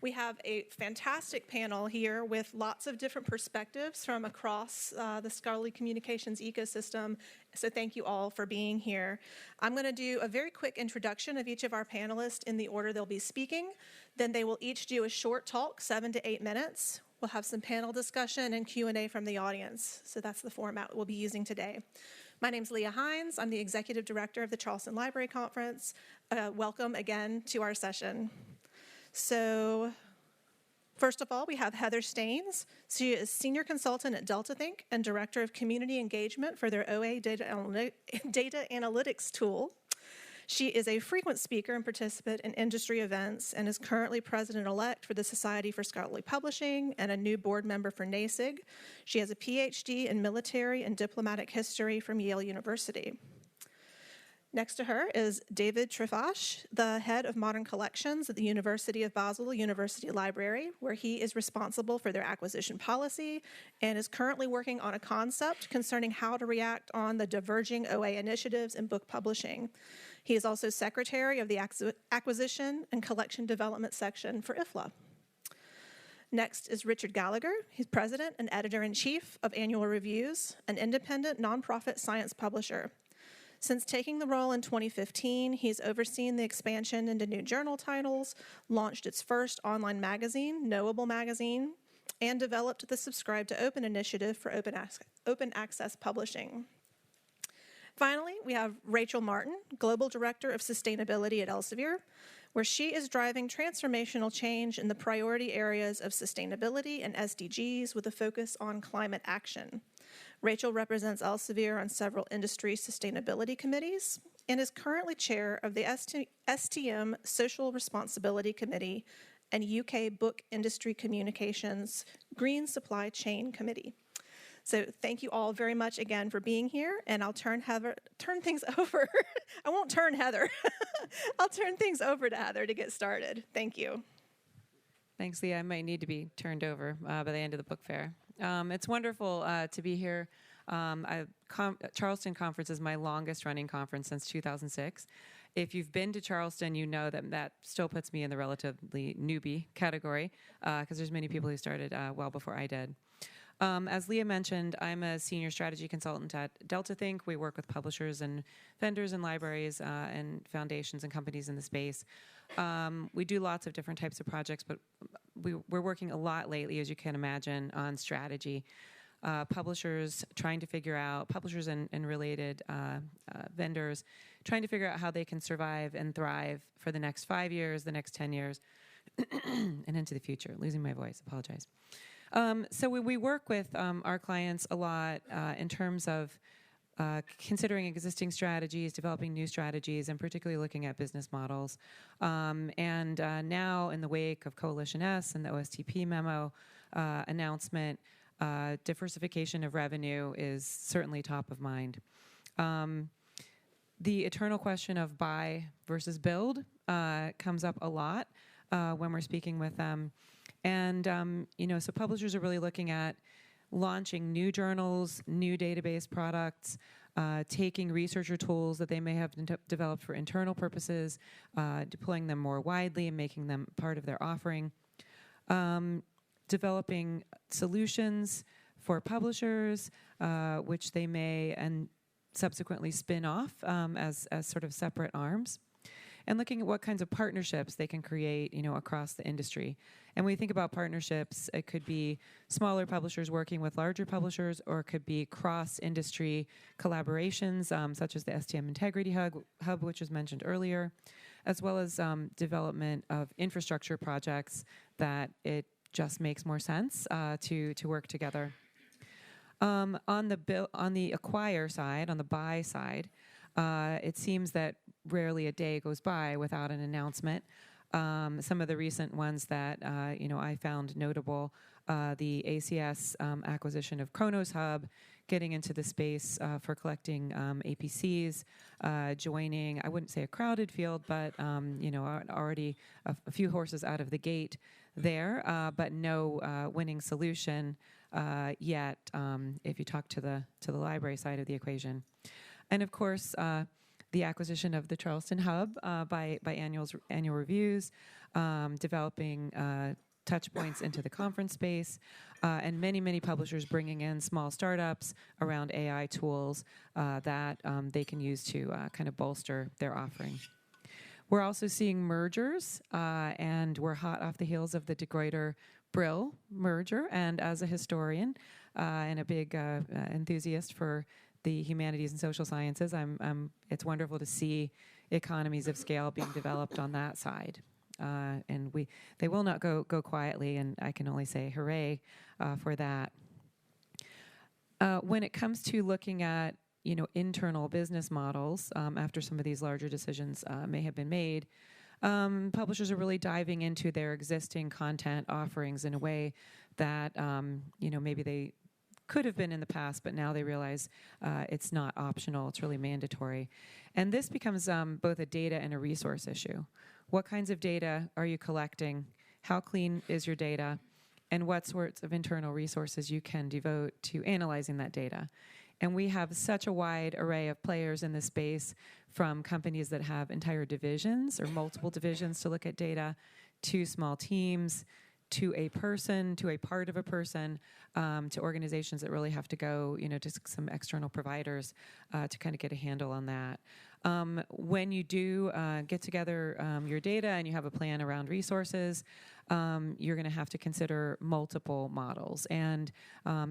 We have a fantastic panel here with lots of different perspectives from across the scholarly communications ecosystem, so thank you all for being here. I'm going to do a very quick introduction of each of our panelists in the order they'll be speaking. Then they will each do a short talk, 7 to 8 minutes. We'll have some panel discussion and Q&A from the audience, so that's the format we'll be using today. My name's Leah Hinds. I'm the Executive Director of the Charleston Library Conference. Welcome again to our session. So, first of all, we have Heather Staines. She is Senior Consultant at DeltaThink and Director of Community Engagement for their OA data analytics tool. She is a frequent speaker and participant in industry events and is currently President-elect for the Society for Scholarly Publishing and a new board member for NASIG. She has a PhD in military and diplomatic history from Yale University. Next to her is David Tréfás, the head of modern collections at the University of Basel University Library, where he is responsible for their acquisition policy and is currently working on a concept concerning how to react on the diverging OA initiatives in book publishing. He is also secretary of the Acquisition and Collection Development section for IFLA. Next is Richard Gallagher. He's president and editor-in-chief of Annual Reviews, an independent nonprofit science publisher. Since taking the role in 2015, he's overseen the expansion into new journal titles, launched its first online magazine, Knowable Magazine, and developed the Subscribe to Open initiative for open access publishing. Finally, we have Rachel Martin, Global Director of Sustainability at Elsevier, where she is driving transformational change in the priority areas of sustainability and SDGs with a focus on climate action. Rachel represents Elsevier on several industry sustainability committees and is currently chair of the STM Social Responsibility Committee and UK Book Industry Communications Green Supply Chain Committee. So thank you all very much again for being here, and I'll turn things over. I won't turn Heather. I'll turn things over to Heather to get started. Thank you. Thanks, Leah. I might need to be turned over by the end of the book fair. It's wonderful to be here. Charleston Conference is my longest running conference since 2006. If you've been to Charleston, you know that still puts me in the relatively newbie category because there's many people who started well before I did. As Leah mentioned, I'm a senior strategy consultant at DeltaThink. We work with publishers and vendors and libraries and foundations and companies in the space. We do lots of different types of projects, but we're working a lot lately, as you can imagine, on strategy. Publishers and related vendors trying to figure out how they can survive and thrive for the next 5 years, the next 10 years, and into the future. Losing my voice, apologize. So we work with our clients a lot in terms of considering existing strategies, developing new strategies, and particularly looking at business models. And now, in the wake of Coalition S and the OSTP memo announcement, diversification of revenue is certainly top of mind. The eternal question of buy versus build comes up a lot when we're speaking with them. And, so publishers are really looking at launching new journals, new database products, taking researcher tools that they may have developed for internal purposes, deploying them more widely and making them part of their offering, developing solutions for publishers, which they may and subsequently spin off as sort of separate arms, and looking at what kinds of partnerships they can create, across the industry. And when we think about partnerships, it could be smaller publishers working with larger publishers, or it could be cross-industry collaborations, such as the STM Integrity Hub, which was mentioned earlier, as well as development of infrastructure projects that it just makes more sense to work together. On the acquire side, on the buy side, it seems that rarely a day goes by without an announcement. Some of the recent ones that I found notable, the ACS acquisition of Chronos Hub, getting into the space for collecting APCs, joining, I wouldn't say a crowded field, but already a few horses out of the gate there, but no winning solution yet if you talk to the library side of the equation. And of course, the acquisition of the Charleston Hub by annual reviews, developing touch points into the conference space, and many publishers bringing in small startups around AI tools that they can use to kind of bolster their offering. We're also seeing mergers, and we're hot off the heels of the De Gruyter-Brill merger. And as a historian and a big enthusiast for the humanities and social sciences, it's wonderful to see economies of scale being developed on that side. And they will not go quietly, and I can only say hooray for that. When it comes to looking at internal business models, after some of these larger decisions may have been made, publishers are really diving into their existing content offerings in a way that maybe they could have been in the past, but now they realize it's not optional, it's really mandatory. And this becomes both a data and a resource issue. What kinds of data are you collecting? How clean is your data? And what sorts of internal resources you can devote to analyzing that data? And we have such a wide array of players in this space, from companies that have entire divisions or multiple divisions to look at data, to small teams, to a person, to a part of a person, to organizations that really have to go, to some external providers to kind of get a handle on that. When you do get together your data and you have a plan around resources, you're going to have to consider multiple models. And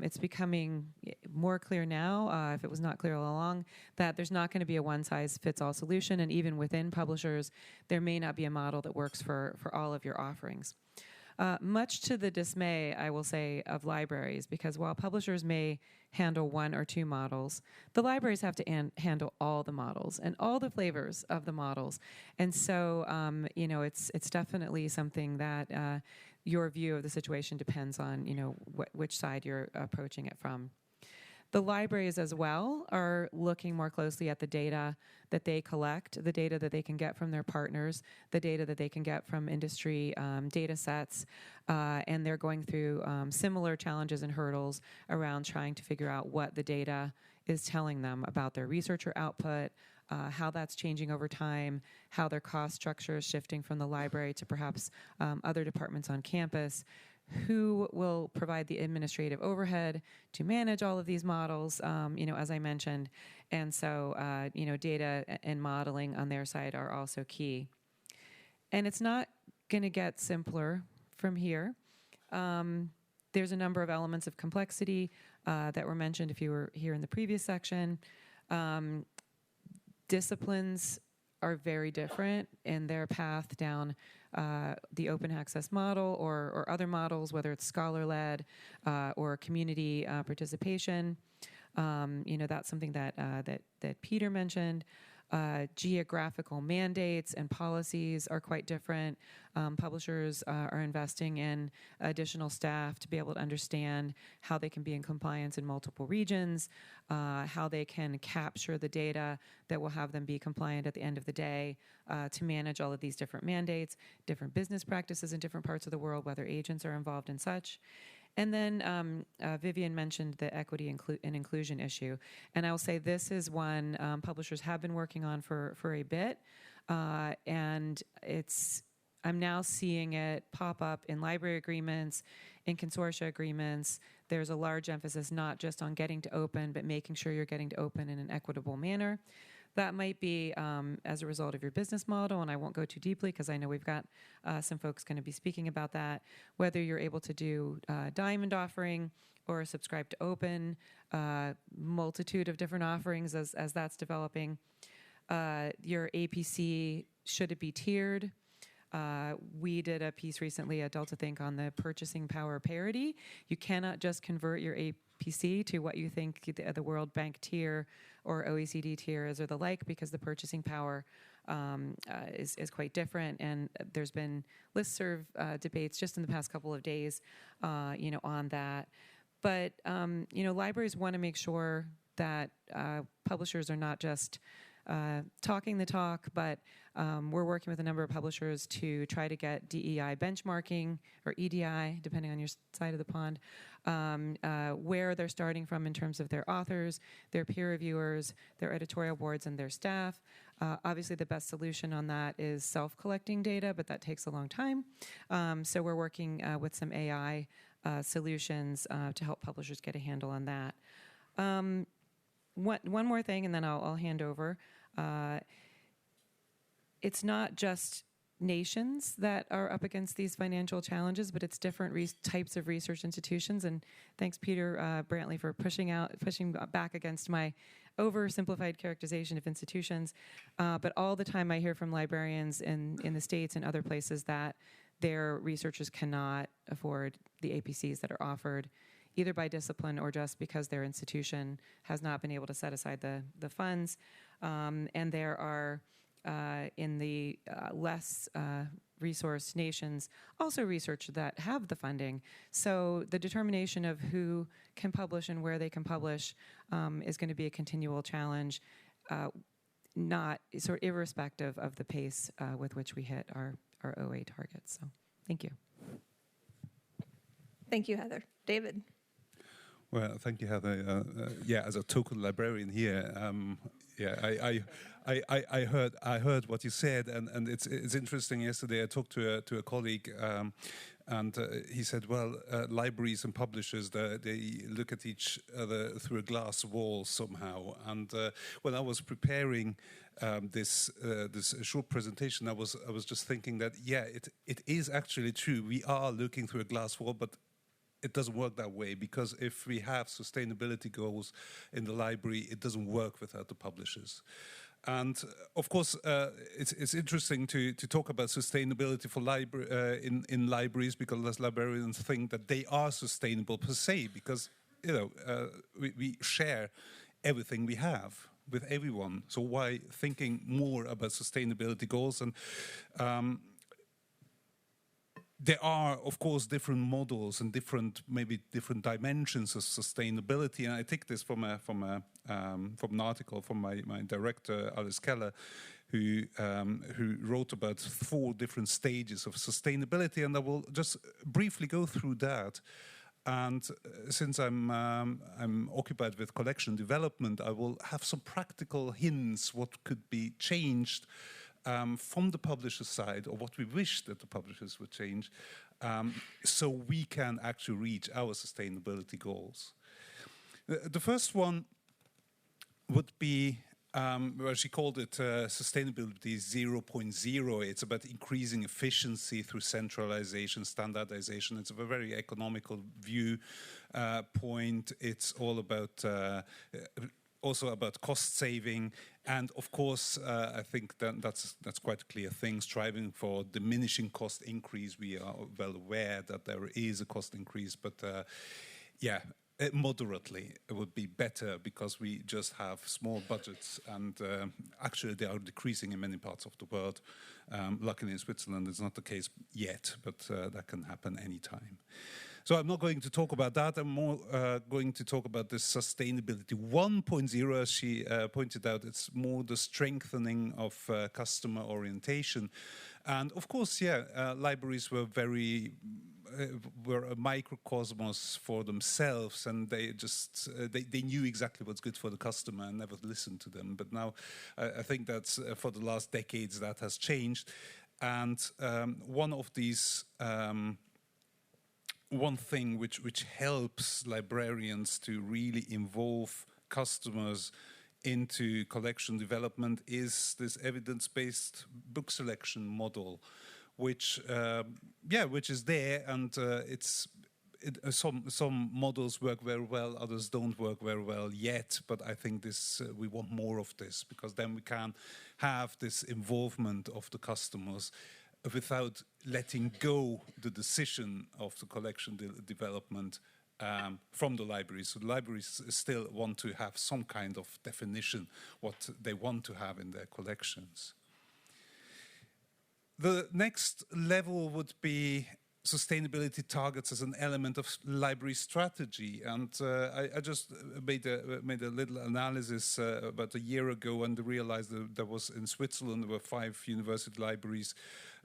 it's becoming more clear now, if it was not clear all along, that there's not going to be a one-size-fits-all solution. And even within publishers, there may not be a model that works for all of your offerings. Much to the dismay, I will say, of libraries, because while publishers may handle one or two models, the libraries have to handle all the models and all the flavors of the models. And so, it's definitely something that your view of the situation depends on, which side you're approaching it from. The libraries as well are looking more closely at the data that they collect, the data that they can get from their partners, the data that they can get from industry data sets, and they're going through similar challenges and hurdles around trying to figure out what the data is telling them about their researcher output, how that's changing over time, how their cost structure is shifting from the library to perhaps other departments on campus, who will provide the administrative overhead to manage all of these models, as I mentioned. And so, data and modeling on their side are also key. And it's not going to get simpler from here. There's a number of elements of complexity that were mentioned if you were here in the previous section. Disciplines are very different in their path down the open access model or other models, whether it's scholar-led or community participation. That's something that Peter mentioned. Geographical mandates and policies are quite different. Publishers are investing in additional staff to be able to understand how they can be in compliance in multiple regions, how they can capture the data that will have them be compliant at the end of the day, to manage all of these different mandates, different business practices in different parts of the world, whether agents are involved in such. And then Vivian mentioned the equity and inclusion issue. And I will say this is one publishers have been working on for a bit. And I'm now seeing it pop up in library agreements, in consortia agreements. There's a large emphasis not just on getting to open, but making sure you're getting to open in an equitable manner. That might be as a result of your business model, and I won't go too deeply because I know we've got some folks going to be speaking about that, whether you're able to do diamond offering or subscribe to open, multitude of different offerings as that's developing. Your APC, should it be tiered? We did a piece recently at DeltaThink on the purchasing power parity. You cannot just convert your APC to what you think the World Bank tier or OECD tier is or the like, because the purchasing power is quite different. And there's been listserv debates just in the past couple of days, on that. But, libraries want to make sure that publishers are not just talking the talk, but we're working with a number of publishers to try to get DEI benchmarking, or EDI, depending on your side of the pond, where they're starting from in terms of their authors, their peer reviewers, their editorial boards, and their staff, Obviously, the best solution on that is self-collecting data, but that takes a long time. So we're working with some AI solutions to help publishers get a handle on that. One more thing, and then I'll hand over. It's not just nations that are up against these financial challenges, but it's different types of research institutions. And thanks, Peter Brantley, for pushing back against my oversimplified characterization of institutions. But all the time I hear from librarians in the States and other places that their researchers cannot afford the APCs that are offered, either by discipline or just because their institution has not been able to set aside the funds. And there are in the less resource nations also research that have the funding. So the determination of who can publish and where they can publish is going to be a continual challenge, not sort of irrespective of the pace with which we hit our OA targets. So thank you. Thank you, Heather. David. Well, thank you, Heather. Yeah, as a token librarian here, I heard what you said, and it's interesting. Yesterday, I talked to a colleague, and he said, "Well, libraries and publishers they look at each other through a glass wall somehow." And when I was preparing this short presentation, I was just thinking that it is actually true. We are looking through a glass wall, but it doesn't work that way, because if we have sustainability goals in the library, it doesn't work without the publishers. And of course, it's interesting to talk about sustainability for in libraries, because librarians think that they are sustainable per se, because we share everything we have with everyone. So why thinking more about sustainability goals? And there are, of course, different models and different dimensions of sustainability, and I take this from an article from my director Alice Keller, who wrote about 4 different stages of sustainability, and I will just briefly go through that. And since I'm occupied with collection development, I will have some practical hints what could be changed from the publisher side, or what we wish that the publishers would change, so we can actually reach our sustainability goals. The first one would be, well, she called it Sustainability 0.0. It's about increasing efficiency through centralization, standardization. It's a very economical view point. It's all about also about cost saving, and of course, I think that's quite a clear thing. Striving for diminishing cost increase. We are well aware that there is a cost increase, but moderately it would be better, because we just have small budgets, and actually they are decreasing in many parts of the world. Luckily in Switzerland it's not the case yet, but that can happen anytime. So I'm not going to talk about that. I'm more going to talk about this sustainability 1.0, as she pointed out. It's more the strengthening of customer orientation. And of course, libraries were were a microcosmos for themselves, and they just they knew exactly what's good for the customer and never listened to them. But now I think that's for the last decades that has changed. And one of these one thing which helps librarians to really involve customers into collection development is this evidence-based book selection model, which is there, and some models work very well, others don't work very well yet. But I think we want more of this, because then we can have this involvement of the customers without letting go the decision of the collection development from the libraries. So the libraries still want to have some kind of definition what they want to have in their collections. The next level would be sustainability targets as an element of library strategy, and I just made a little analysis about a year ago, and realized that there was in Switzerland there were 5 university libraries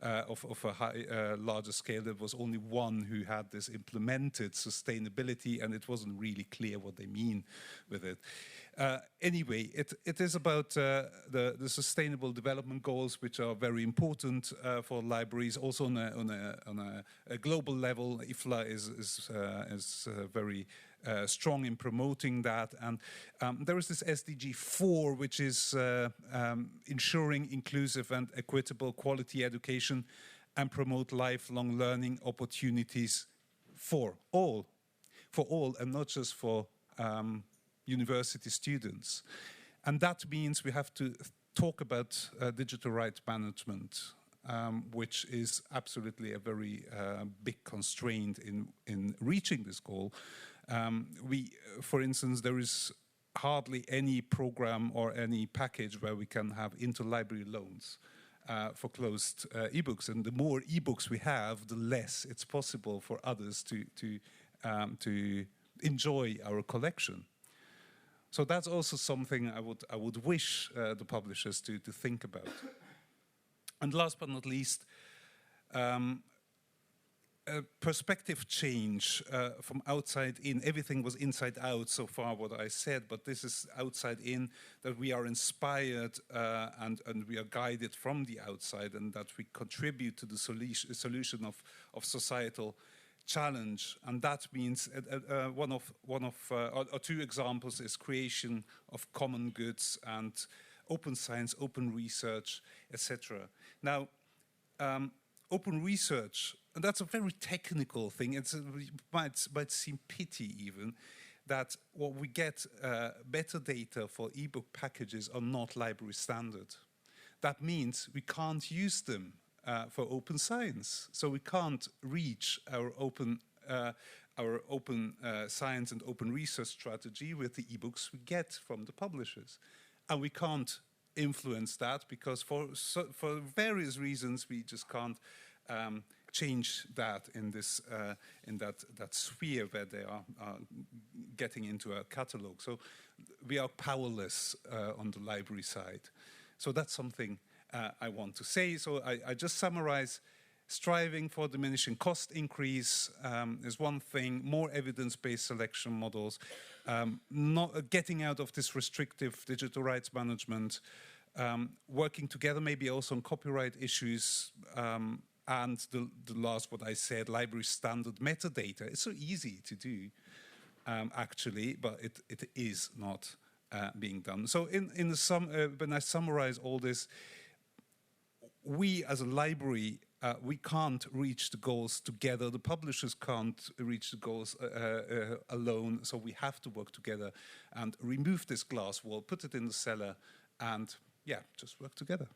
of a larger scale. There was only one who had this implemented sustainability, and it wasn't really clear what they mean with it. Anyway, it is about the Sustainable Development Goals, which are very important for libraries. Also on a global level, IFLA is very strong in promoting that. And there is this SDG 4, which is ensuring inclusive and equitable quality education and promote lifelong learning opportunities for all, and not just for university students. And that means we have to talk about digital rights management, which is absolutely a very big constraint in reaching this goal. For instance, there is hardly any program or any package where we can have interlibrary loans for closed ebooks. And the more ebooks we have, the less it's possible for others to enjoy our collection. So that's also something I would wish the publishers to think about. And last but not least, a perspective change from outside in. Everything was inside out so far, what I said, but this is outside in, that we are inspired and we are guided from the outside, and that we contribute to the solution of societal challenge. And that means one of two examples is creation of common goods and open science, open research, etc. Now, open research, and that's a very technical thing. It might seem pity even that what we get metadata for ebook packages are not library standard. That means we can't use them for open science. So we can't reach our open science and open research strategy with the ebooks we get from the publishers. And we can't influence that because for various reasons we just can't change that in this in that sphere where they are getting into a catalog. So we are powerless on the library side. So that's something I want to say. So I just summarize. Striving for diminishing cost increase is one thing. More evidence-based selection models. Not getting out of this restrictive digital rights management. Working together, maybe also on copyright issues. And the last, what I said, library standard metadata. It's so easy to do, actually, but it is not being done. So when I summarize all this, we as a library, we can't reach the goals together. The publishers can't reach the goals alone. So we have to work together and remove this glass wall, put it in the cellar, and yeah, just work together.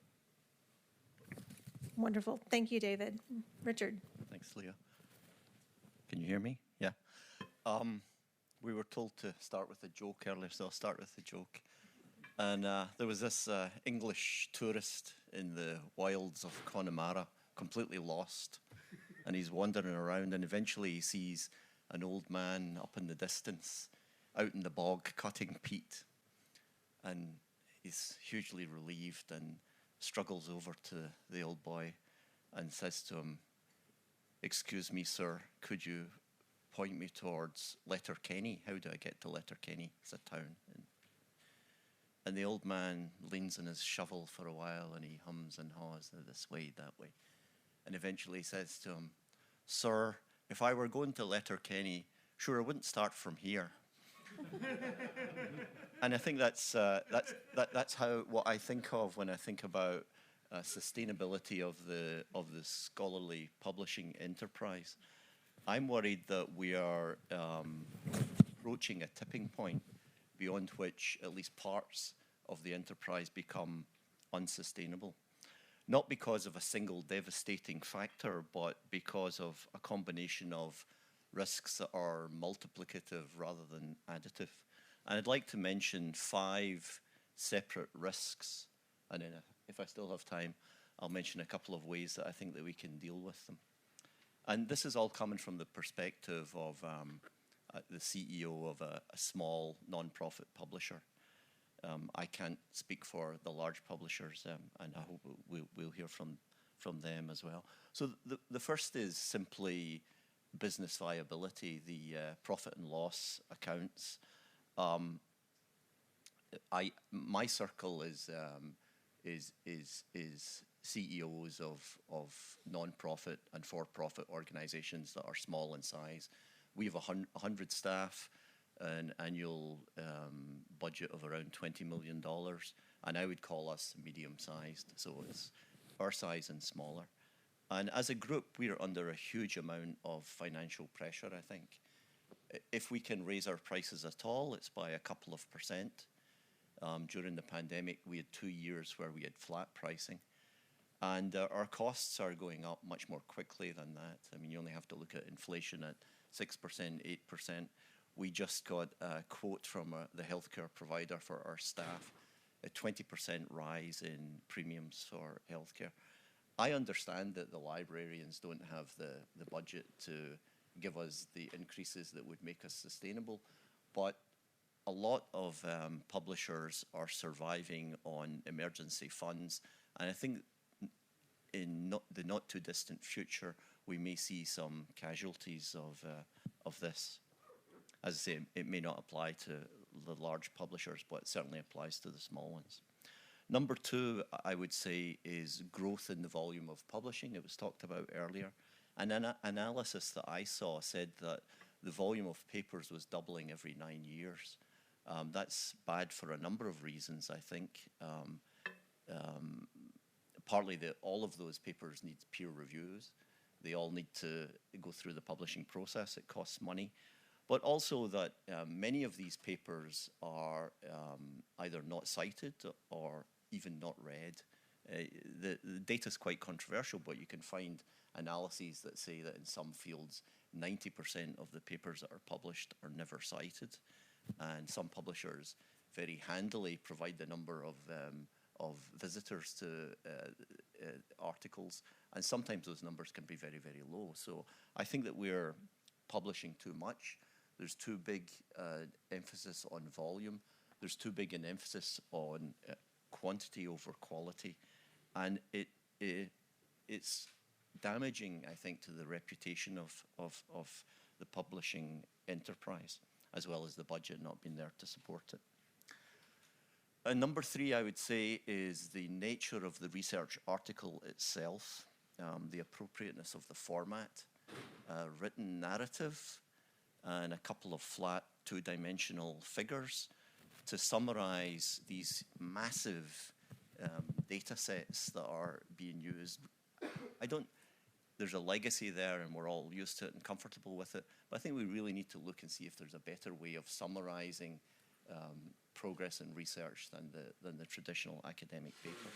Wonderful. Thank you, David. Richard. Thanks, Leah. Can you hear me? Yeah. We were told to start with a joke earlier, so I'll start with the joke. And there was this English tourist in the wilds of Connemara, completely lost. And he's wandering around, and eventually he sees an old man up in the distance, out in the bog, cutting peat. And he's hugely relieved and struggles over to the old boy and says to him, "Excuse me, sir, could you point me towards Letterkenny? How do I get to Letterkenny? It's a town." And the old man leans on his shovel for a while and he hums and haws this way, that way. And eventually he says to him, "Sir, if I were going to Letterkenny, sure, I wouldn't start from here." And I think that's how what I think of when I think about sustainability of the scholarly publishing enterprise. I'm worried that we are approaching a tipping point beyond which at least parts of the enterprise become unsustainable. Not because of a single devastating factor, but because of a combination of risks that are multiplicative rather than additive. And I'd like to mention 5 separate risks, and then if I still have time, I'll mention a couple of ways that I think that we can deal with them. And this is all coming from the perspective of the CEO of a small non-profit publisher. I can't speak for the large publishers, and I hope we'll hear from from them as well. So the first is simply business viability, the profit and loss accounts. My circle is CEOs of non-profit and for-profit organizations that are small in size. We have 100 staff, an annual budget of around $20 million, and I would call us medium-sized, so it's our size and smaller. And as a group, we are under a huge amount of financial pressure, I think. If we can raise our prices at all, it's by a couple of %. During the pandemic, we had 2 years where we had flat pricing. And our costs are going up much more quickly than that. I mean, you only have to look at inflation at 6%, 8%. We just got a quote from the healthcare provider for our staff, a 20% rise in premiums for healthcare. I understand that the librarians don't have the budget to give us the increases that would make us sustainable, but a lot of publishers are surviving on emergency funds, and I think in the not too distant future, we may see some casualties of this. As I say, it may not apply to the large publishers, but it certainly applies to the small ones. Number two, I would say, is growth in the volume of publishing. It was talked about earlier. And an analysis that I saw said that the volume of papers was doubling every 9 years. That's bad for a number of reasons, I think. Partly that all of those papers need peer reviews. They all need to go through the publishing process. It costs money. But also that many of these papers are either not cited or even not read. The data is quite controversial, but you can find analyses that say that in some fields, 90% of the papers that are published are never cited. And some publishers very handily provide the number of visitors to articles, and sometimes those numbers can be very, very low. So I think that we're publishing too much. There's too big emphasis on volume. There's too big an emphasis on quantity over quality, and it's damaging, I think, to the reputation of the publishing enterprise, as well as the budget not being there to support it. And number three, I would say, is the nature of the research article itself, the appropriateness of the format, written narrative, and a couple of flat two-dimensional figures to summarize these massive data sets that are being used. There's a legacy there and we're all used to it and comfortable with it, but I think we really need to look and see if there's a better way of summarizing progress in research than the traditional academic paper.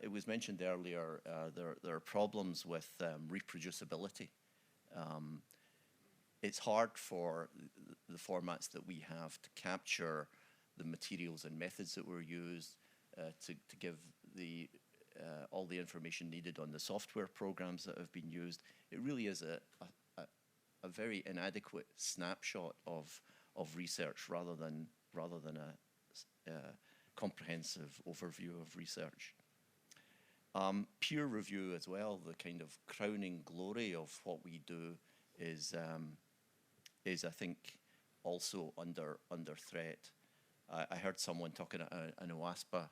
It was mentioned earlier, there are problems with reproducibility. It's hard for the formats that we have to capture the materials and methods that were used to give all the information needed on the software programs that have been used. It really is a very inadequate snapshot of research rather than a comprehensive overview of research. Peer review as well, the kind of crowning glory of what we do is I think also under threat. I heard someone talking at an OASPA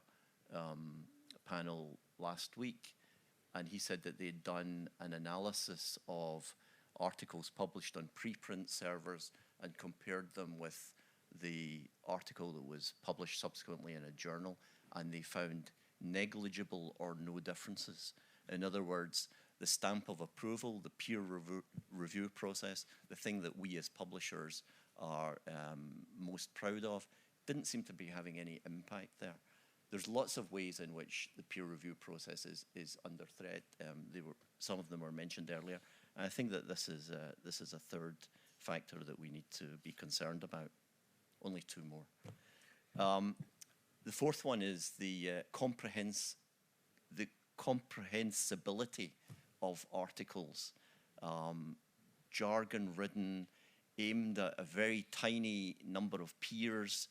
panel last week, and he said that they'd done an analysis of articles published on preprint servers and compared them with the article that was published subsequently in a journal, and they found negligible or no differences. In other words, the stamp of approval, the peer review process, the thing that we as publishers are most proud of, didn't seem to be having any impact there. There's lots of ways in which the peer review process is under threat. Some of them were mentioned earlier, and I think that this is a third factor that we need to be concerned about. Only two more. The fourth one is the comprehensibility of articles, jargon-ridden, aimed at a very tiny number of peers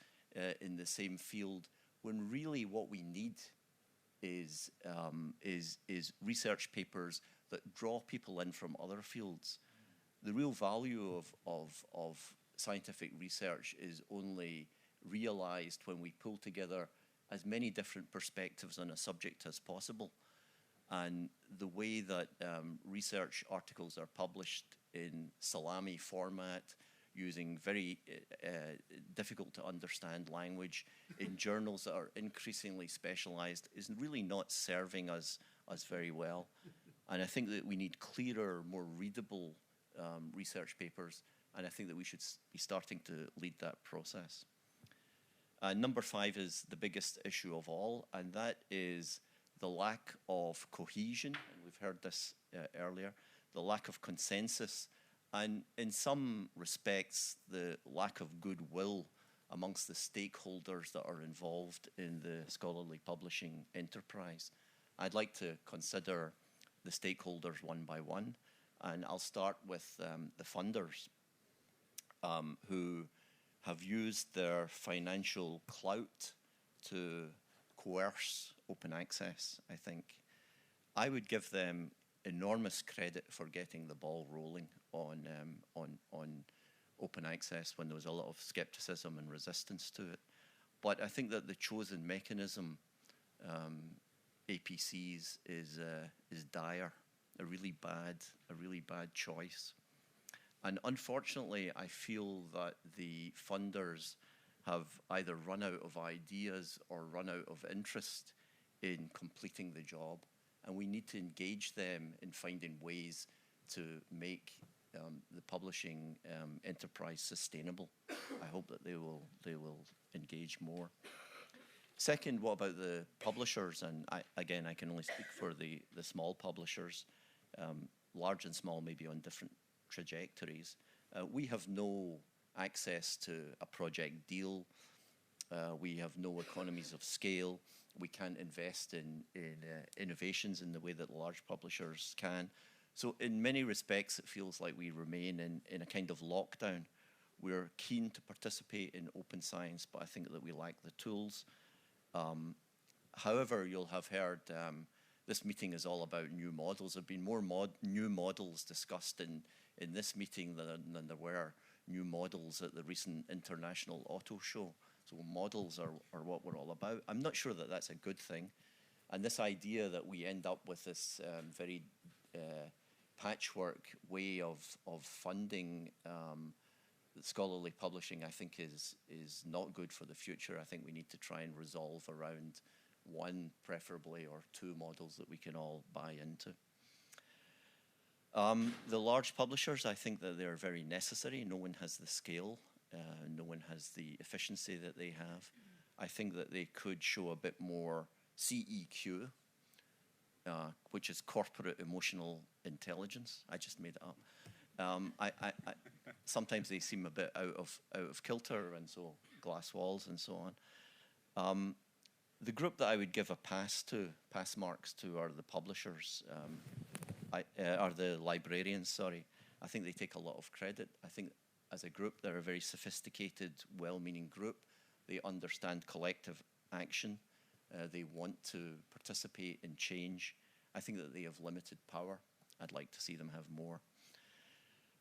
in the same field, when really what we need is research papers that draw people in from other fields. The real value of scientific research is only realized when we pull together as many different perspectives on a subject as possible. And the way that research articles are published in salami format, using very difficult to understand language in journals that are increasingly specialized, is really not serving us very well. And I think that we need clearer, more readable research papers, and I think that we should be starting to lead that process. Number 5 is the biggest issue of all, and that is the lack of cohesion, and we've heard this earlier, the lack of consensus, and in some respects, the lack of goodwill amongst the stakeholders that are involved in the scholarly publishing enterprise. I'd like to consider the stakeholders one by one, and I'll start with the funders who have used their financial clout to coerce open access, I think. I would give them enormous credit for getting the ball rolling on open access when there was a lot of skepticism and resistance to it. But I think that the chosen mechanism, APCs, is dire, a really bad choice. And unfortunately, I feel that the funders have either run out of ideas or run out of interest in completing the job. And we need to engage them in finding ways to make the publishing enterprise sustainable. I hope that they will engage more. Second, what about the publishers? And I can only speak for the small publishers. Large and small may be on different trajectories. We have no access to a project deal. We have no economies of scale. We can't invest in innovations in the way that large publishers can. So in many respects, it feels like we remain in a kind of lockdown. We're keen to participate in open science, but I think that we lack the tools. However, you'll have heard this meeting is all about new models. There have been more new models discussed in this meeting than there were new models at the recent International Auto Show. So models are what we're all about. I'm not sure that that's a good thing. And this idea that we end up with this very patchwork way of funding scholarly publishing, I think is not good for the future. I think we need to try and resolve around one, preferably, or two models that we can all buy into. The large publishers, I think that they're very necessary. No one has the scale. No one has the efficiency that they have. I think that they could show a bit more CEQ, which is corporate emotional intelligence. I just made it up. Sometimes they seem a bit out of kilter, and so glass walls and so on. The group that I would give a pass marks to, are the publishers, are the librarians, sorry. I think they take a lot of credit. I think as a group, they're a very sophisticated, well-meaning group. They understand collective action. They want to participate in change. I think that they have limited power. I'd like to see them have more.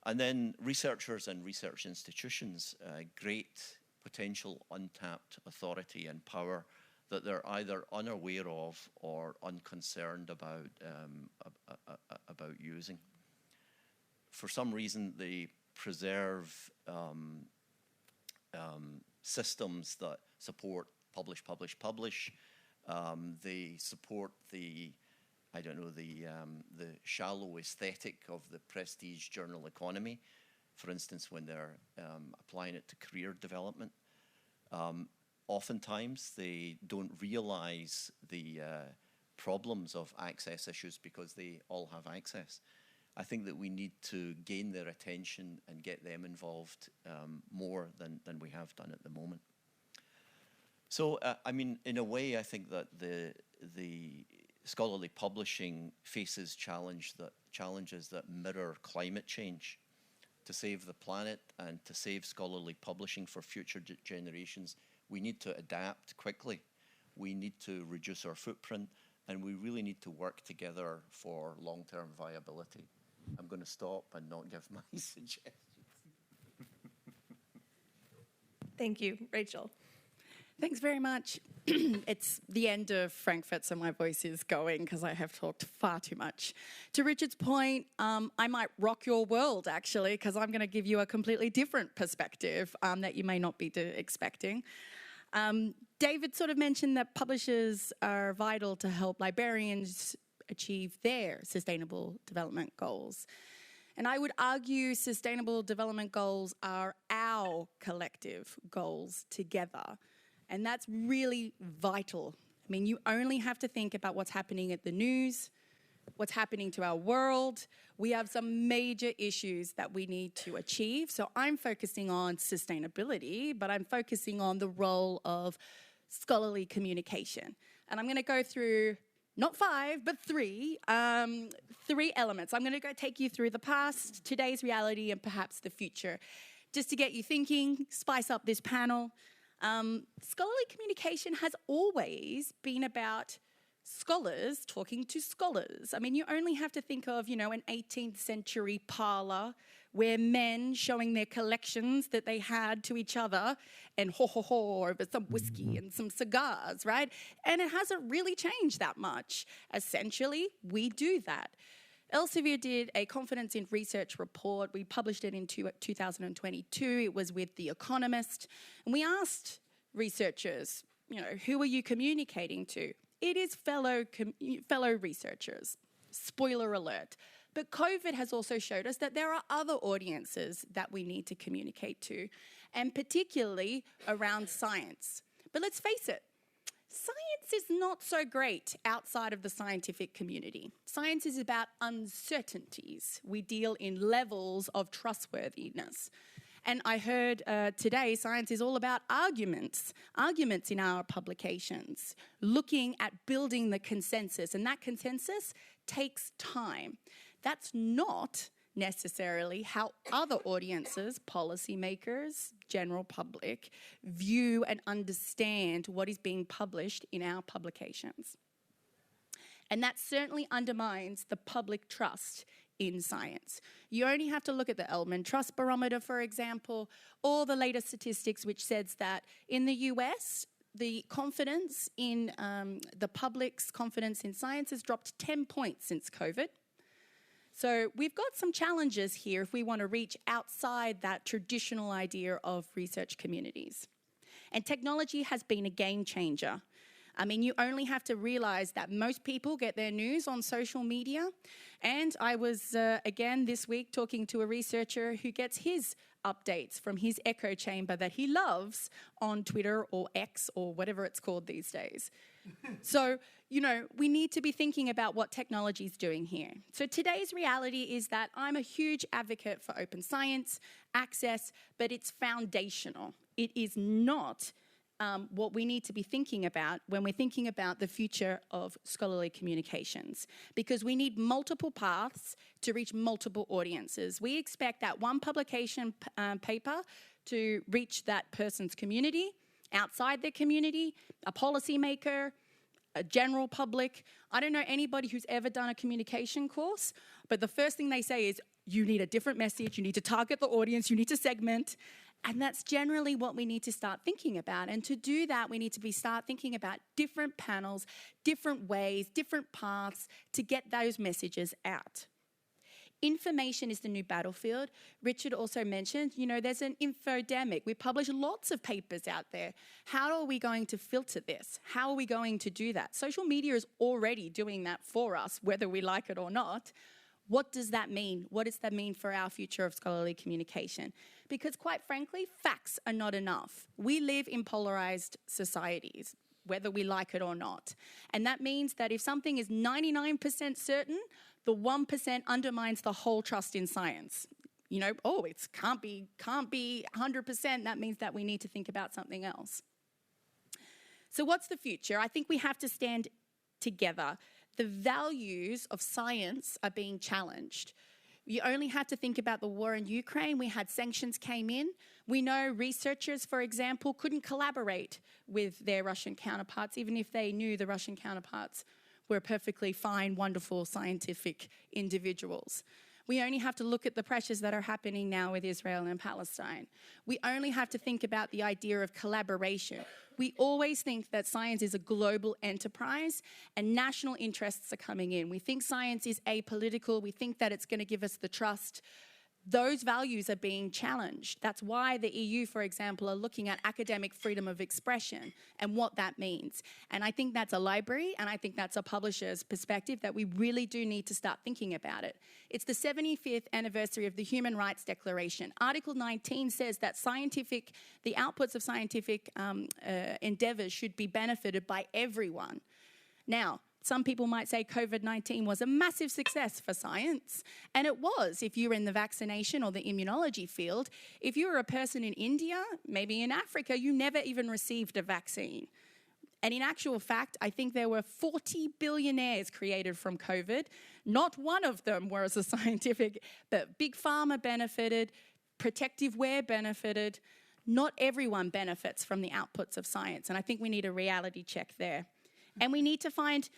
And then researchers and research institutions, great potential untapped authority and power that they're either unaware of or unconcerned about using. For some reason, they preserve systems that support publish, publish, publish. They support the shallow aesthetic of the prestige journal economy, for instance, when they're applying it to career development. Oftentimes, they don't realize the problems of access issues because they all have access. I think that we need to gain their attention and get them involved more than we have done at the moment. So, I mean, in a way, I think that the scholarly publishing faces challenges that mirror climate change. To save the planet and to save scholarly publishing for future generations, we need to adapt quickly. We need to reduce our footprint. and we really need to work together for long-term viability. I'm going to stop and not give my suggestions. Thank you, Rachel. Thanks very much. It's the end of Frankfurt, so my voice is going because I have talked far too much. To Richard's point, I might rock your world, actually, because I'm going to give you a completely different perspective that you may not be expecting. David sort of mentioned that publishers are vital to help librarians achieve their sustainable development goals. And I would argue sustainable development goals are our collective goals together. And that's really vital. I mean, you only have to think about what's happening at the news, what's happening to our world. We have some major issues that we need to achieve. So I'm focusing on sustainability, but I'm focusing on the role of scholarly communication. And I'm going to go through not 5, but 3 elements. I'm going to take you through the past, today's reality, and perhaps the future, just to get you thinking, spice up this panel. Scholarly communication has always been about scholars talking to scholars. I mean, you only have to think of, an 18th century parlour where men showing their collections that they had to each other and over some whiskey and some cigars, right? And it hasn't really changed that much. Essentially, we do that. Elsevier did a confidence in research report. We published it in 2022. It was with The Economist. And we asked researchers, who are you communicating to? It is fellow researchers. Spoiler alert. But COVID has also showed us that there are other audiences that we need to communicate to, and particularly around science. But let's face it, science is not so great outside of the scientific community. Science is about uncertainties. We deal in levels of trustworthiness. And I heard today science is all about arguments in our publications, looking at building the consensus. And that consensus takes time. That's not necessarily how other audiences, policymakers, general public, view and understand what is being published in our publications. And that certainly undermines the public trust in science. You only have to look at the Eldman Trust Barometer, for example, or the latest statistics which says that in the US, the confidence in the public's confidence in science has dropped 10 points since COVID. So we've got some challenges here if we want to reach outside that traditional idea of research communities. And technology has been a game changer. I mean, you only have to realize that most people get their news on social media. And I was, again, this week talking to a researcher who gets his updates from his echo chamber that he loves on Twitter or X or whatever it's called these days. So, we need to be thinking about what technology is doing here. So today's reality is that I'm a huge advocate for open science, access, but it's foundational. It is not what we need to be thinking about when we're thinking about the future of scholarly communications, because we need multiple paths to reach multiple audiences. We expect that one publication paper to reach that person's community, outside their community, a policymaker, a general public. I don't know anybody who's ever done a communication course, but the first thing they say is, you need a different message, you need to target the audience, you need to segment. And that's generally what we need to start thinking about. And to do that, we need to start thinking about different panels, different ways, different paths to get those messages out. Information is the new battlefield. Richard also mentioned, there's an infodemic. We publish lots of papers out there. How are we going to filter this? How are we going to do that? Social media is already doing that for us, whether we like it or not. What does that mean? What does that mean for our future of scholarly communication? Because quite frankly, facts are not enough. We live in polarized societies, whether we like it or not. And that means that if something is 99% certain, the 1% undermines the whole trust in science. It can't be 100%. That means that we need to think about something else. So what's the future? I think we have to stand together. The values of science are being challenged. You only have to think about the war in Ukraine. We had sanctions came in. We know researchers, for example, couldn't collaborate with their Russian counterparts, even if they knew the Russian counterparts We're perfectly fine, wonderful, scientific individuals. We only have to look at the pressures that are happening now with Israel and Palestine. We only have to think about the idea of collaboration. We always think that science is a global enterprise and national interests are coming in. We think science is apolitical. We think that it's going to give us the trust. Those values are being challenged. That's why the EU, for example, are looking at academic freedom of expression and what that means. And I think that's a library, and I think that's a publisher's perspective that we really do need to start thinking about it. It's the 75th anniversary of the Human Rights Declaration. Article 19 says that the outputs of scientific endeavors should be benefited by everyone. Now, some people might say COVID-19 was a massive success for science, and it was if you were in the vaccination or the immunology field. If you were a person in India, maybe in Africa, you never even received a vaccine. And in actual fact, I think there were 40 billionaires created from COVID. Not one of them was a scientific, but Big Pharma benefited, protective wear benefited. Not everyone benefits from the outputs of science, and I think we need a reality check there. And we need to find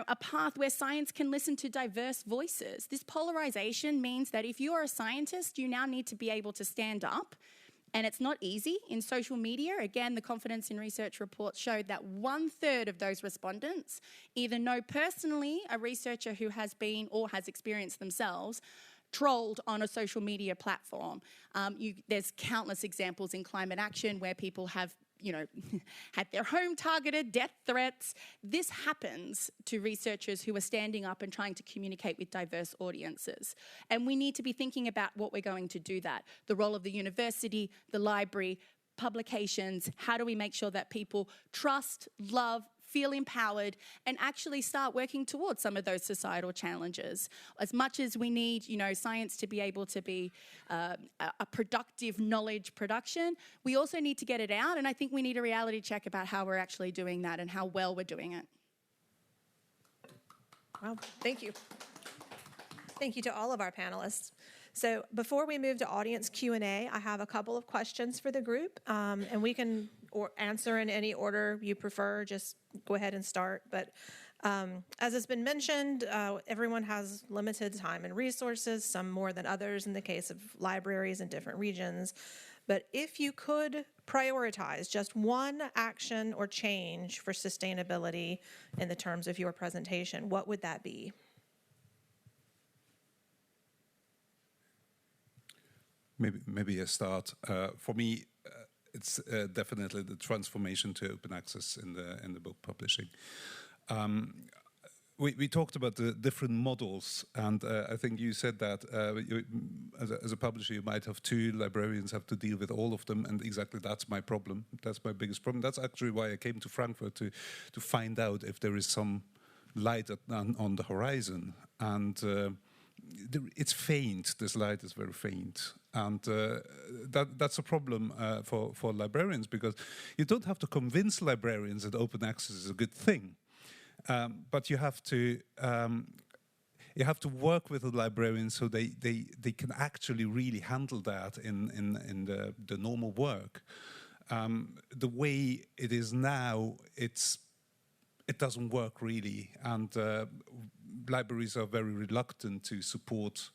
a path where science can listen to diverse voices. This polarization means that if you are a scientist, you now need to be able to stand up. And it's not easy in social media. Again, the Confidence in Research report showed that 1/3 of those respondents either know personally a researcher who has been or has experienced themselves trolled on a social media platform. There's countless examples in climate action where people have had their home targeted, death threats. This happens to researchers who are standing up and trying to communicate with diverse audiences. And we need to be thinking about what we're going to do that. The role of the university, the library, publications. How do we make sure that people trust, love, feel empowered, and actually start working towards some of those societal challenges? As much as we need, science to be able to be a productive knowledge production, we also need to get it out, and I think we need a reality check about how we're actually doing that and how well we're doing it. Wow, thank you. Thank you to all of our panelists. So before we move to audience Q&A, I have a couple of questions for the group, and we can answer in any order you prefer. Just go ahead and start. But as has been mentioned, everyone has limited time and resources, some more than others in the case of libraries in different regions. But if you could prioritize just one action or change for sustainability in the terms of your presentation, what would that be? Maybe a start. For me, it's definitely the transformation to open access in the book publishing. We talked about the different models, and I think you said that as a publisher, you might have 2 librarians have to deal with all of them, and exactly that's my problem. That's my biggest problem. That's actually why I came to Frankfurt, to find out if there is some light on the horizon. And it's faint. This light is very faint, and that's a problem for librarians, because you don't have to convince librarians that open access is a good thing, but you have to work with the librarians so they can actually really handle that in the normal work. The way it is now, it doesn't work really, and libraries are very reluctant to support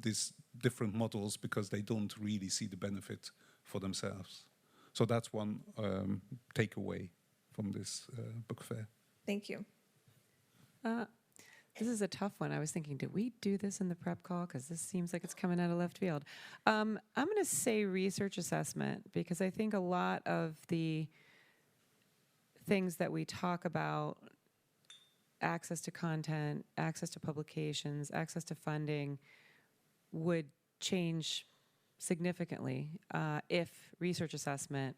these different models because they don't really see the benefit for themselves. So that's one takeaway from this book fair. Thank you. This is a tough one. I was thinking, did we do this in the prep call? Because this seems like it's coming out of left field. I'm going to say research assessment, because I think a lot of the things that we talk about, access to content, access to publications, access to funding, would change significantly if research assessment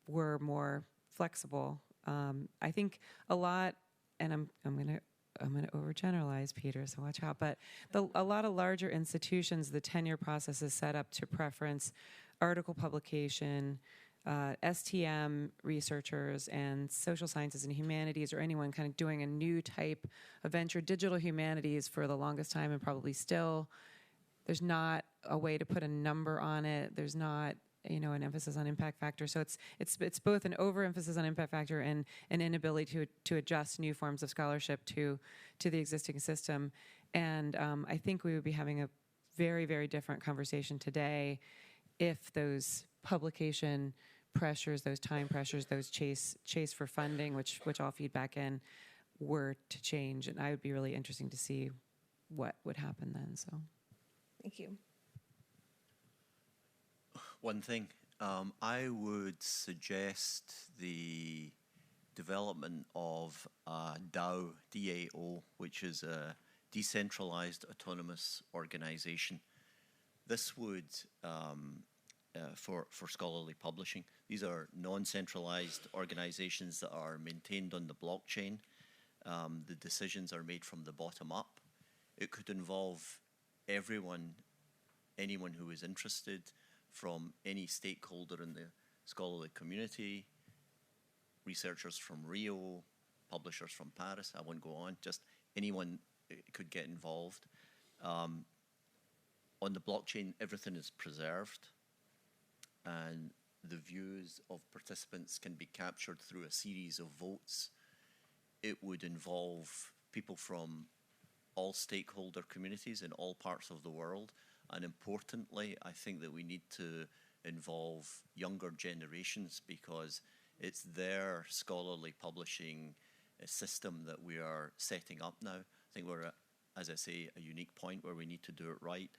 were more flexible. I think a lot, and I'm going to overgeneralize, Peter, so watch out. But a lot of larger institutions, the tenure process is set up to preference article publication, STM researchers and social sciences and humanities, or anyone kind of doing a new type of venture. Digital humanities for the longest time, and probably still, there's not a way to put a number on it. There's not an emphasis on impact factor. So it's both an overemphasis on impact factor and an inability to adjust new forms of scholarship to the existing system. And I think we would be having a very, very different conversation today if those publication pressures, those time pressures, those chase for funding, which all feed back in, were to change. And I would be really interesting to see what would happen then. So, Thank you. One thing, I would suggest the development of DAO, DAO, which is a decentralized autonomous organization. This would, for scholarly publishing, these are non-centralized organizations that are maintained on the blockchain. The decisions are made from the bottom up. It could involve anyone who is interested, from any stakeholder in the scholarly community, researchers from Rio, publishers from Paris, I won't go on, just anyone could get involved. On the blockchain, everything is preserved, and the views of participants can be captured through a series of votes. It would involve people from all stakeholder communities in all parts of the world. And importantly, I think that we need to involve younger generations, because it's their scholarly publishing system that we are setting up now. I think we're at, as I say, a unique point where we need to do it right.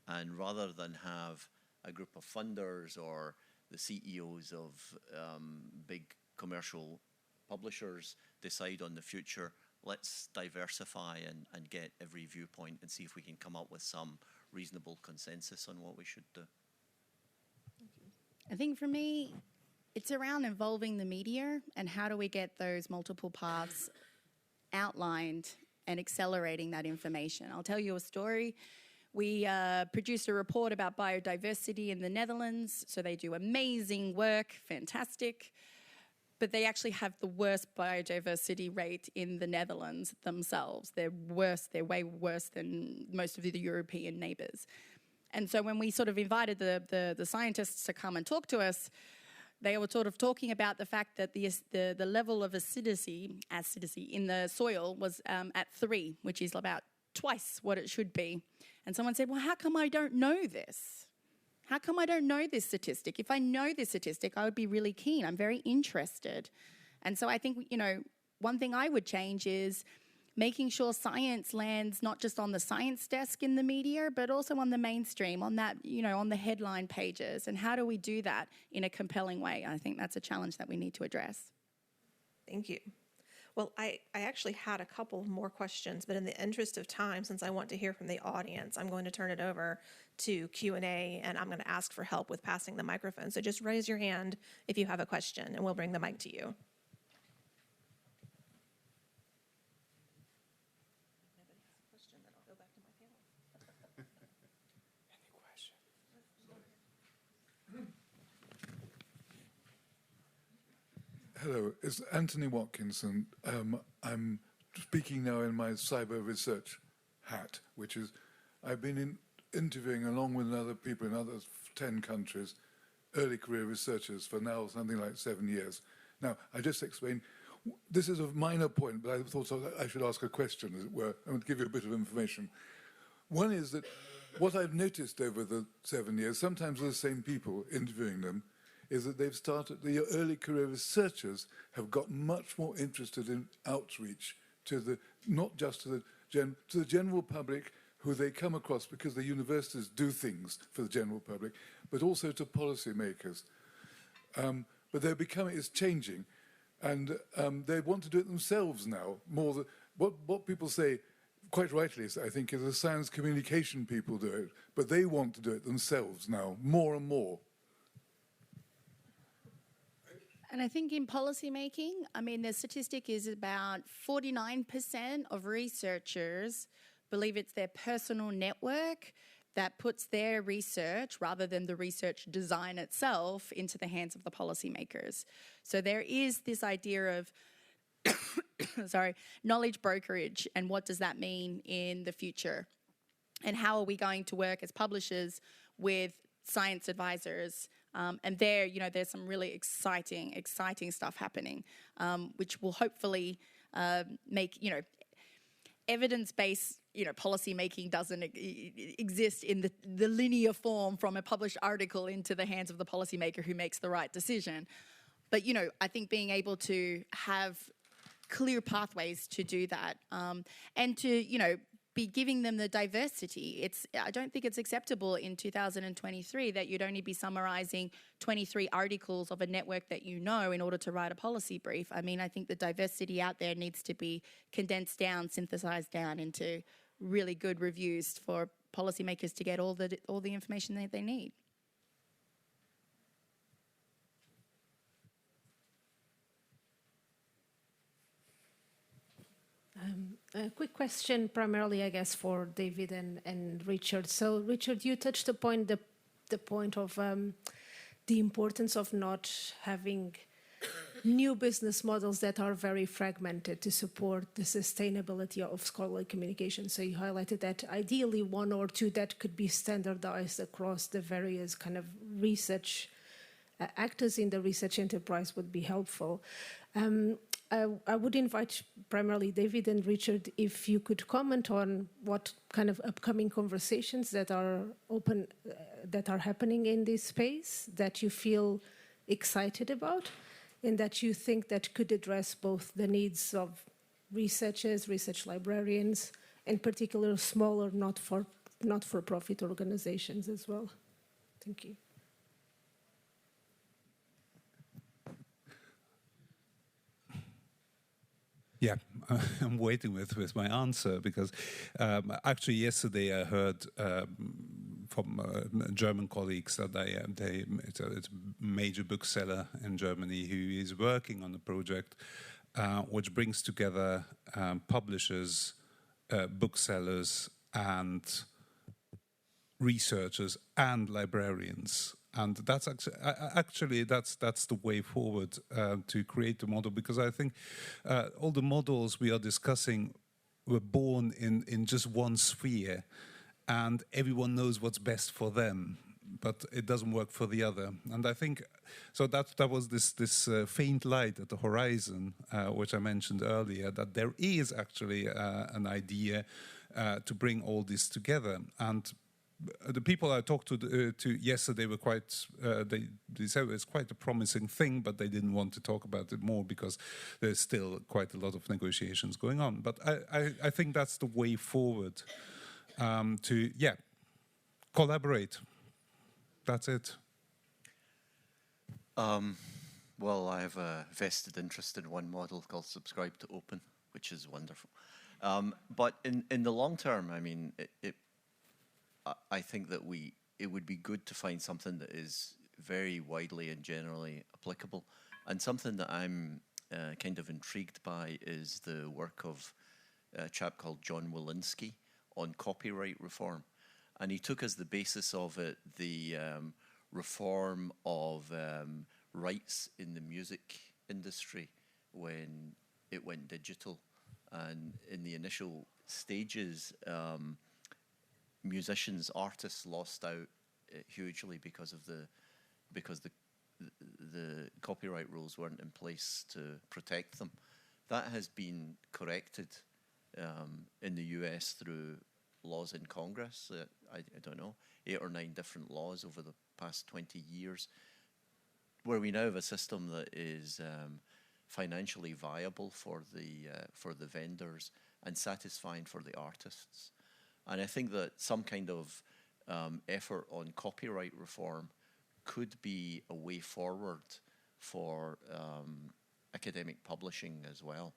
And rather than have a group of funders or the CEOs of big commercial publishers decide on the future, let's diversify and get every viewpoint and see if we can come up with some reasonable consensus on what we should do. I think for me, it's around involving the media and how do we get those multiple paths outlined and accelerating that information. I'll tell you a story. We produced a report about biodiversity in the Netherlands. So they do amazing work, fantastic. But they actually have the worst biodiversity rate in the Netherlands themselves. They're worse, they're way worse than most of the European neighbors. And so when we sort of invited the scientists to come and talk to us, they were sort of talking about the fact that the level of acidity in the soil was at 3, which is about twice what it should be. And someone said, well, how come I don't know this? How come I don't know this statistic? If I know this statistic, I would be really keen. I'm very interested. And so I think, one thing I would change is making sure science lands not just on the science desk in the media, but also on the mainstream, on that, on the headline pages. And how do we do that in a compelling way? I think that's a challenge that we need to address. Thank you. Well, I actually had a couple more questions, but in the interest of time, since I want to hear from the audience, I'm going to turn it over to Q&A, and I'm going to ask for help with passing the microphone. So just raise your hand if you have a question, and we'll bring the mic to you. Hello, it's Anthony Watkins, and I'm speaking now in my cyber research hat, which is I've been interviewing along with other people in other 10 countries, early career researchers for now something like 7 years. Now, I just explained, this is a minor point, but I thought I should ask a question, as it were. I'm going to give you a bit of information. One is that what I've noticed over the 7 years, sometimes with the same people interviewing them, is that they've started, the early career researchers have got much more interested in outreach to the, not just to the general public who they come across because the universities do things for the general public, but also to policymakers. But they're becoming, it's changing, and they want to do it themselves now. More than, what people say, quite rightly, I think, is the science communication people do it, but they want to do it themselves now, more and more. And I think in policy making, the statistic is about 49% of researchers believe it's their personal network that puts their research, rather than the research design itself, into the hands of the policymakers. So there is this idea of knowledge brokerage, and what does that mean in the future? And how are we going to work as publishers with science advisors And there, there's some really exciting stuff happening, which will hopefully make, evidence-based, policy making doesn't exist in the linear form from a published article into the hands of the policymaker who makes the right decision. But, I think being able to have clear pathways to do that, and to, be giving them the diversity. I don't think it's acceptable in 2023 that you'd only be summarizing 23 articles of a network that in order to write a policy brief. I mean, I think the diversity out there needs to be condensed down, synthesized down into really good reviews for policymakers to get all the information that they need. A quick question, primarily, I guess, for David and Richard. So, Richard, you touched upon the point of the importance of not having new business models that are very fragmented to support the sustainability of scholarly communication. So you highlighted that ideally one or two that could be standardized across the various kind of research actors in the research enterprise would be helpful. I would invite primarily David and Richard if you could comment on what kind of upcoming conversations that are open, that are happening in this space that you feel excited about and that you think that could address both the needs of researchers, research librarians, and particular smaller not-for-profit organizations as well. Thank you. Yeah, I'm waiting with my answer because actually yesterday I heard from German colleagues that it's a major bookseller in Germany who is working on a project which brings together publishers, booksellers, and researchers and librarians. And that's actually that's the way forward to create the model, because I think all the models we are discussing were born in just one sphere, and everyone knows what's best for them, but it doesn't work for the other. And I think so that was this faint light at the horizon, which I mentioned earlier, that there is actually an idea to bring all this together. And the people I talked to yesterday were quite, they said it's quite a promising thing, but they didn't want to talk about it more because there's still quite a lot of negotiations going on. But I think that's the way forward, to, collaborate. That's it. Well, I have a vested interest in one model called Subscribe to Open, which is wonderful. But in the long term, I mean, I think that it would be good to find something that is very widely and generally applicable. And something that I'm kind of intrigued by is the work of a chap called John Walensky on copyright reform. And he took as the basis of it the reform of rights in the music industry when it went digital. And in the initial stages, musicians, artists lost out hugely because the copyright rules weren't in place to protect them. That has been corrected in the US through laws in Congress. I don't know, 8 or 9 different laws over the past 20 years, where we now have a system that is financially viable for the vendors and satisfying for the artists. And I think that some kind of effort on copyright reform could be a way forward for academic publishing as well.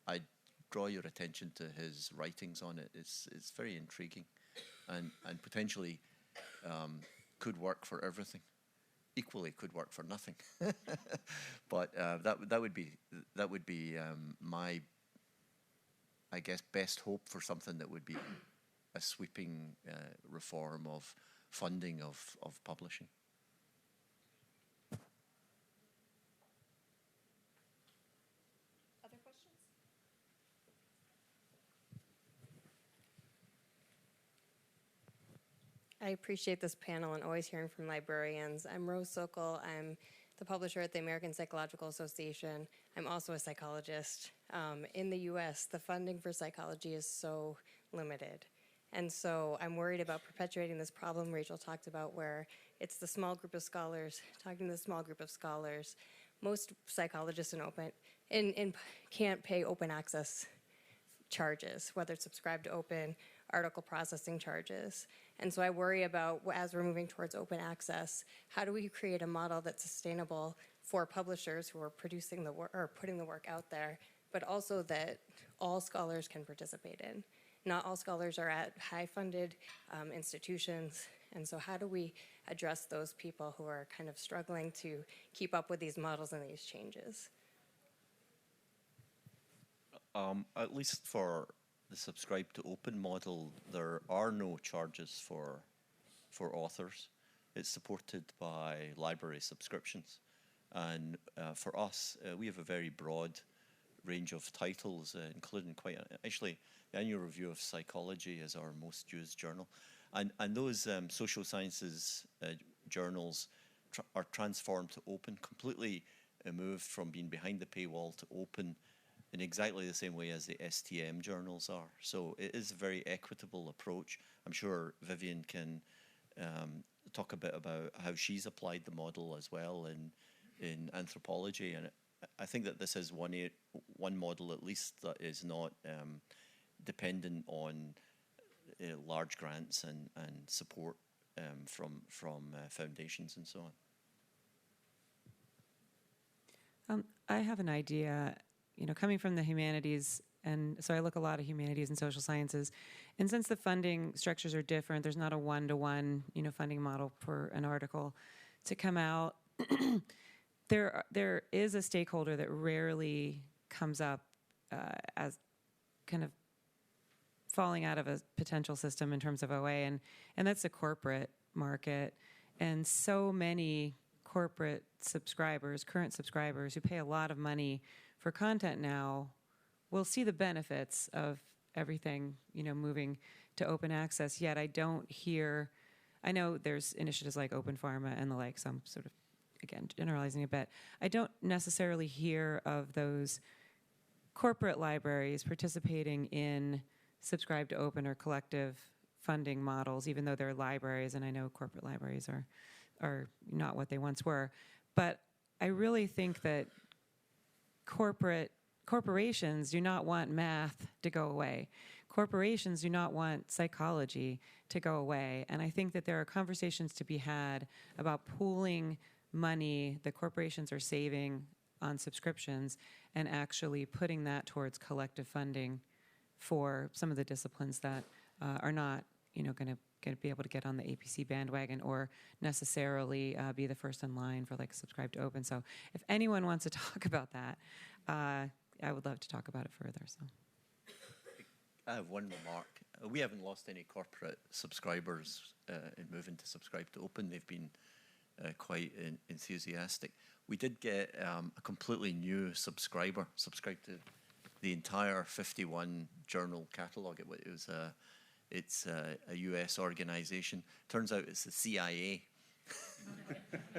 I draw your attention to his writings on it. It's very intriguing, and potentially could work for everything. Equally, could work for nothing. But that would be my, I guess, best hope for something that would be a sweeping reform of funding of publishing. Other questions? I appreciate this panel and always hearing from librarians. I'm Rose Sokol. I'm the publisher at the American Psychological Association. I'm also a psychologist. In the US, the funding for psychology is so limited. And so I'm worried about perpetuating this problem Rachel talked about, where it's the small group of scholars talking to the small group of scholars. Most psychologists can't pay open access charges, whether it's subscribe to open, article processing charges. And so I worry about, as we're moving towards open access, how do we create a model that's sustainable for publishers who are producing the work or putting the work out there, but also that all scholars can participate in. Not all scholars are at high-funded institutions, and so how do we address those people who are kind of struggling to keep up with these models and these changes? At least for the subscribe to open model, there are no charges for authors. It's supported by library subscriptions. And for us, we have a very broad range of titles, including actually, the Annual Review of Psychology is our most used journal. And those social sciences journals are transformed to open, completely moved from being behind the paywall to open in exactly the same way as the STM journals are. So it is a very equitable approach. I'm sure Vivian can talk a bit about how she's applied the model as well in anthropology. And I think that this is one model at least that is not dependent on large grants and support from foundations and so on. I have an idea, coming from the humanities, and so I look a lot at humanities and social sciences, and since the funding structures are different, there's not a one-to-one, funding model for an article to come out. There is a stakeholder that rarely comes up as kind of falling out of a potential system in terms of OA, and that's the corporate market. And so many corporate subscribers, current subscribers who pay a lot of money for content now will see the benefits of everything, moving to open access. Yet I know there's initiatives like Open Pharma and the like, so I'm sort of, again, generalizing a bit. I don't necessarily hear of those corporate libraries participating in subscribe to open or collective funding models, even though they're libraries, and I know corporate libraries are not what they once were. But I really think that corporations do not want math to go away. Corporations do not want psychology to go away. And I think that there are conversations to be had about pooling money that corporations are saving on subscriptions and actually putting that towards collective funding for some of the disciplines that are not, going to be able to get on the APC bandwagon or necessarily be the first in line for like subscribe to open. So if anyone wants to talk about that, I would love to talk about it further. So I have one remark. We haven't lost any corporate subscribers in moving to subscribe to open. They've been quite enthusiastic. We did get a completely new subscriber, subscribe to the entire 51 journal catalog. It's a US organization. Turns out it's the CIA.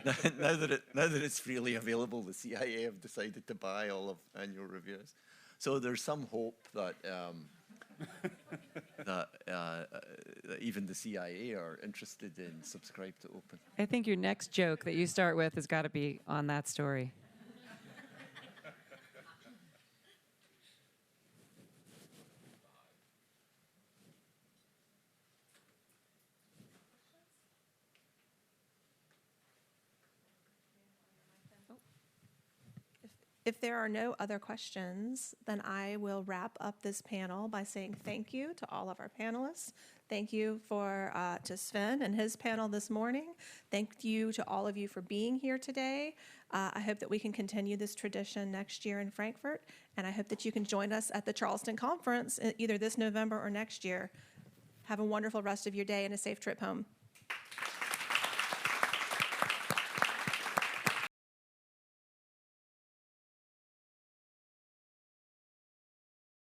now that it's freely available, the CIA have decided to buy all of Annual Reviews. So there's some hope that that even the CIA are interested in subscribe to open. I think your next joke that you start with has got to be on that story. If there are no other questions, then I will wrap up this panel by saying thank you to all of our panelists. Thank you to Sven and his panel this morning. Thank you to all of you for being here today. I hope that we can continue this tradition next year in Frankfurt, and I hope that you can join us at the Charleston Conference either this November or next year. Have a wonderful rest of your day and a safe trip home.